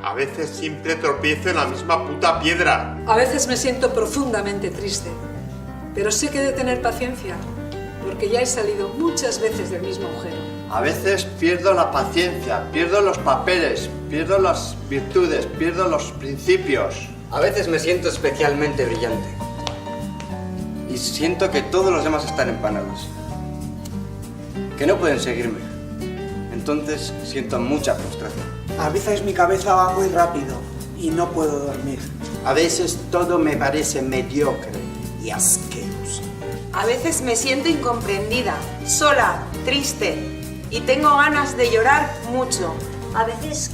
A veces siempre tropiezo en la misma puta piedra. A veces me siento profundamente triste, pero sé que he de tener paciencia, porque ya he salido muchas veces del mismo agujero. A veces pierdo la paciencia, pierdo los papeles, pierdo las virtudes, pierdo los principios. A veces me siento especialmente brillante. Y siento que todos los demás están empanados. Que no pueden seguirme. Entonces siento mucha frustración. A veces mi cabeza va muy rápido y no puedo dormir. A veces todo me parece mediocre y asqueroso. A veces me siento incomprendida, sola, triste y tengo ganas de llorar mucho. A veces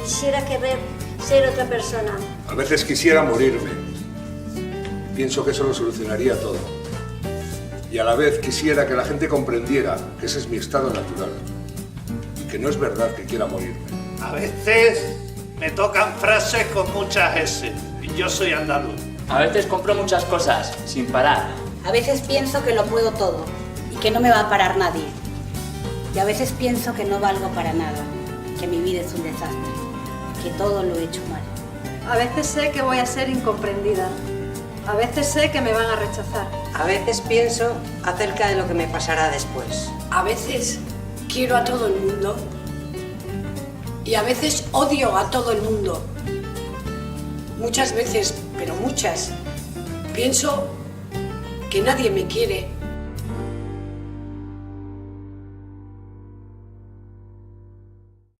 quisiera querer ser otra persona. A veces quisiera morirme. Pienso que eso lo solucionaría todo. Y a la vez quisiera que la gente comprendiera que ese es mi estado natural. Y que no es verdad que quiera morirme. A veces me tocan frases con muchas S. Y yo soy andaluz. A veces compro muchas cosas, sin parar. A veces pienso que lo puedo todo y que no me va a parar nadie. Y a veces pienso que no valgo para nada, que mi vida es un desastre, que todo lo he hecho mal. A veces sé que voy a ser incomprendida. A veces sé que me van a rechazar. A veces pienso acerca de lo que me pasará después. A veces quiero a todo el mundo y a veces odio a todo el mundo. Muchas veces, pero muchas, pienso que nadie me quiere